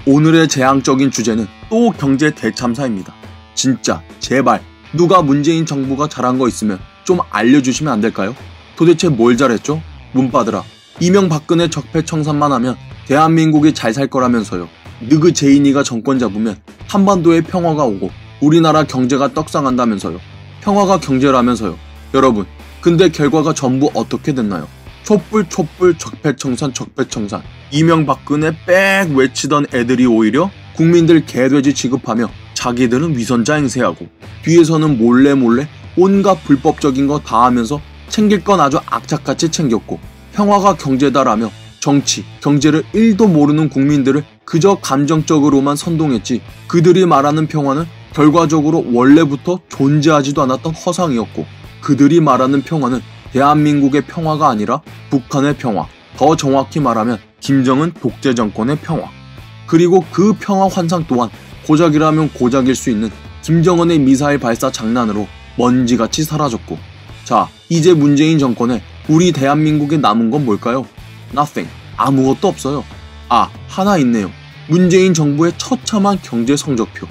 오늘의 재앙적인 주제는 또 경제 대참사입니다. 진짜 제발 누가 문재인 정부가 잘한 거 있으면 좀 알려주시면 안 될까요? 도대체 뭘 잘했죠? 문바들아, 이명박근혜 적폐청산만 하면 대한민국이 잘 살 거라면서요. 느그 제인이가 정권 잡으면 한반도에 평화가 오고 우리나라 경제가 떡상한다면서요. 평화가 경제라면서요. 여러분, 근데 결과가 전부 어떻게 됐나요? 촛불 적폐청산 이명박근혜 빽 외치던 애들이 오히려 국민들 개돼지 취급하며 자기들은 위선자 행세하고 뒤에서는 몰래 온갖 불법적인 거 다 하면서 챙길 건 아주 악착같이 챙겼고 평화가 경제다라며 정치, 경제를 1도 모르는 국민들을 그저 감정적으로만 선동했지 그들이 말하는 평화는 결과적으로 원래부터 존재하지도 않았던 허상이었고 그들이 말하는 평화는 대한민국의 평화가 아니라 북한의 평화, 더 정확히 말하면 김정은 독재 정권의 평화. 그리고 그 평화 환상 또한 고작이라면 고작일 수 있는 김정은의 미사일 발사 장난으로 먼지같이 사라졌고, 자, 이제 문재인 정권에 우리 대한민국에 남은 건 뭘까요? Nothing. 아무것도 없어요. 아, 하나 있네요. 문재인 정부의 처참한 경제 성적표.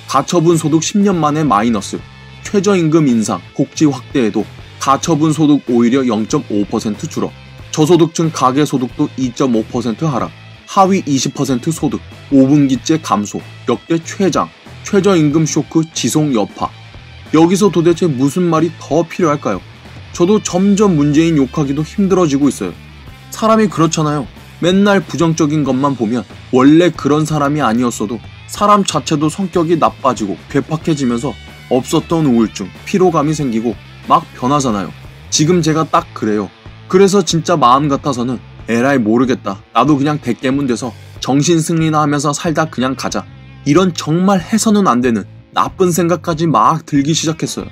가처분 소득 10년 만에 마이너스, 최저임금 인상, 복지 확대에도 가처분 소득 오히려 0.5% 줄어, 저소득층 가계소득도 2.5% 하락, 하위 20% 소득, 5분기째 감소, 역대 최장, 최저임금 쇼크 지속 여파. 여기서 도대체 무슨 말이 더 필요할까요? 저도 점점 문재인 욕하기도 힘들어지고 있어요. 사람이 그렇잖아요. 맨날 부정적인 것만 보면 원래 그런 사람이 아니었어도 사람 자체도 성격이 나빠지고 괴팍해지면서 없었던 우울증, 피로감이 생기고 막 변하잖아요. 지금 제가 딱 그래요. 그래서 진짜 마음 같아서는 에라이 모르겠다. 나도 그냥 대깨문 돼서 정신승리나 하면서 살다 그냥 가자. 이런 정말 해서는 안 되는 나쁜 생각까지 막 들기 시작했어요.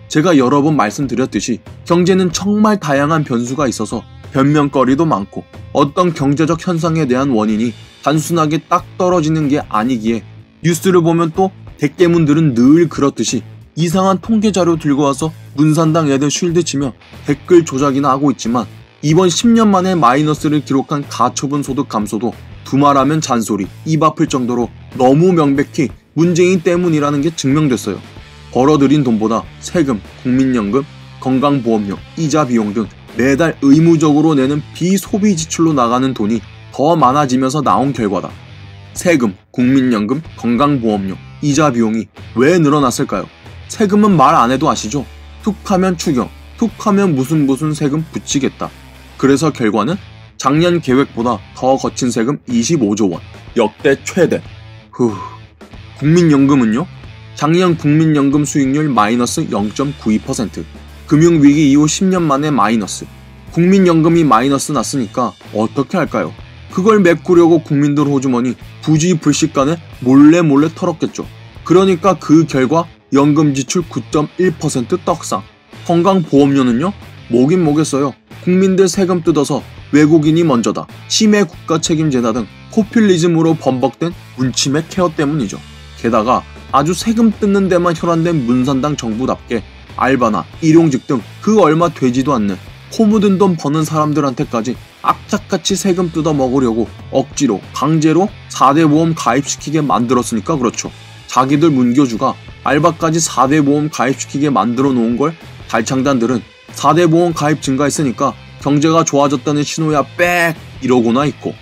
제가 여러 번 말씀드렸듯이 경제는 정말 다양한 변수가 있어서 변명거리도 많고 어떤 경제적 현상에 대한 원인이 단순하게 딱 떨어지는 게 아니기에 뉴스를 보면 또 대깨문들은 늘 그렇듯이 이상한 통계자료 들고 와서 문산당 애들 쉴드 치며 댓글 조작이나 하고 있지만 이번 10년 만에 마이너스를 기록한 가처분 소득 감소도 두말하면 잔소리, 입 아플 정도로 너무 명백히 문재인 때문이라는 게 증명됐어요. 벌어들인 돈보다 세금, 국민연금, 건강보험료, 이자 비용 등 매달 의무적으로 내는 비소비 지출로 나가는 돈이 더 많아지면서 나온 결과다. 세금, 국민연금, 건강보험료, 이자 비용이 왜 늘어났을까요? 세금은 말 안 해도 아시죠? 툭하면 추경, 툭하면 무슨 세금 붙이겠다. 그래서 결과는 작년 계획보다 더 거친 세금 25조 원, 역대 최대. 국민연금은요? 작년 국민연금 수익률 마이너스 0.92%, 금융위기 이후 10년 만에 마이너스. 국민연금이 마이너스 났으니까 어떻게 할까요? 그걸 메꾸려고 국민들 호주머니 부지불식간에 몰래 털었겠죠. 그러니까 그 결과 연금 지출 9.1% 떡상. 건강보험료는요? 뭐긴 뭐겠어요. 국민들 세금 뜯어서 외국인이 먼저다, 치매 국가책임제다 등 포퓰리즘으로 범벅된 문치매 케어 때문이죠. 게다가 아주 세금 뜯는 데만 혈안된 문산당 정부답게 알바나 일용직 등 그 얼마 되지도 않는 코 묻은 돈 버는 사람들한테까지 악착같이 세금 뜯어 먹으려고 억지로 강제로 4대 보험 가입시키게 만들었으니까 그렇죠. 자기들 문교주가 알바까지 4대 보험 가입시키게 만들어 놓은 걸 달창단들은 4대 보험 가입 증가했으니까 경제가 좋아졌다는 신호야 빽 이러고나 있고,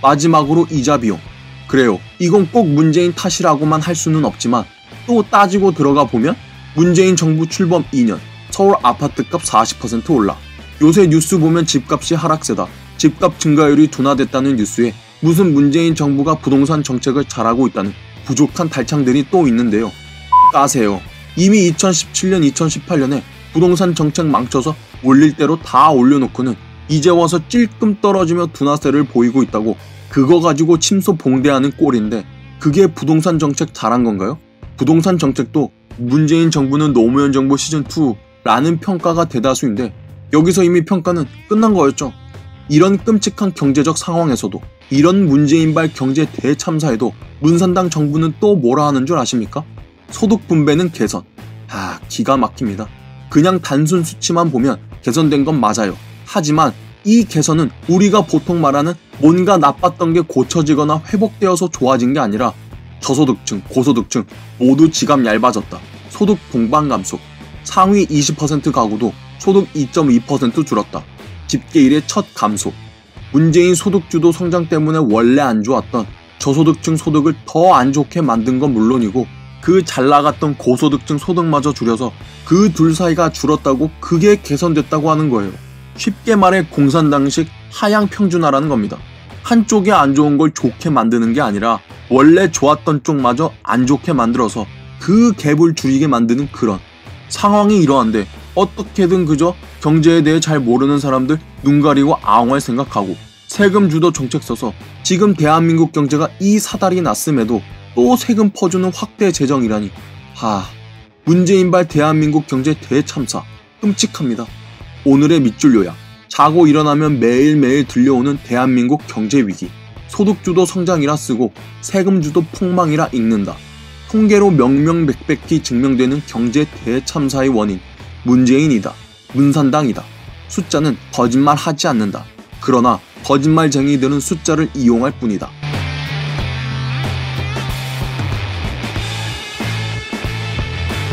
마지막으로 이자 비용. 그래요, 이건 꼭 문재인 탓이라고만 할 수는 없지만 또 따지고 들어가 보면 문재인 정부 출범 2년 서울 아파트값 40% 올라, 요새 뉴스 보면 집값이 하락세다, 집값 증가율이 둔화됐다는 뉴스에 무슨 문재인 정부가 부동산 정책을 잘하고 있다는 부족한 달창들이 또 있는데요. 까세요. 이미 2017년 2018년에 부동산 정책 망쳐서 올릴 대로 다 올려놓고는 이제 와서 찔끔 떨어지며 둔화세를 보이고 있다고 그거 가지고 침소봉대하는 꼴인데 그게 부동산 정책 잘한 건가요? 부동산 정책도 문재인 정부는 노무현 정부 시즌2라는 평가가 대다수인데 여기서 이미 평가는 끝난 거였죠. 이런 끔찍한 경제적 상황에서도, 이런 문재인발 경제 대참사에도 문산당 정부는 또 뭐라 하는 줄 아십니까? 소득 분배는 개선. 기가 막힙니다. 그냥 단순 수치만 보면 개선된 건 맞아요. 하지만 이 개선은 우리가 보통 말하는 뭔가 나빴던 게 고쳐지거나 회복되어서 좋아진 게 아니라 저소득층, 고소득층 모두 지갑 얇아졌다. 소득 동반 감소. 상위 20% 가구도 소득 2.2% 줄었다. 집계 이래 첫 감소. 문재인 소득주도 성장 때문에 원래 안 좋았던 저소득층 소득을 더 안 좋게 만든 건 물론이고 그 잘 나갔던 고소득층 소득마저 줄여서 그 둘 사이가 줄었다고 그게 개선됐다고 하는 거예요. 쉽게 말해 공산당식 하향 평준화라는 겁니다. 한쪽이 안 좋은 걸 좋게 만드는 게 아니라 원래 좋았던 쪽마저 안 좋게 만들어서 그 갭을 줄이게 만드는 그런 상황이 이러한데 어떻게든 그저 경제에 대해 잘 모르는 사람들 눈 가리고 아웅할 생각하고 세금 주도 정책 써서 지금 대한민국 경제가 이 사달이 났음에도 또 세금 퍼주는 확대 재정이라니. 문재인발 대한민국 경제 대참사 끔찍합니다. 오늘의 밑줄 요약. 자고 일어나면 매일매일 들려오는 대한민국 경제 위기. 소득주도 성장이라 쓰고 세금주도 폭망이라 읽는다. 통계로 명명백백히 증명되는 경제 대참사의 원인. 문재인이다. 문산당이다. 숫자는 거짓말하지 않는다. 그러나 거짓말쟁이들은 숫자를 이용할 뿐이다.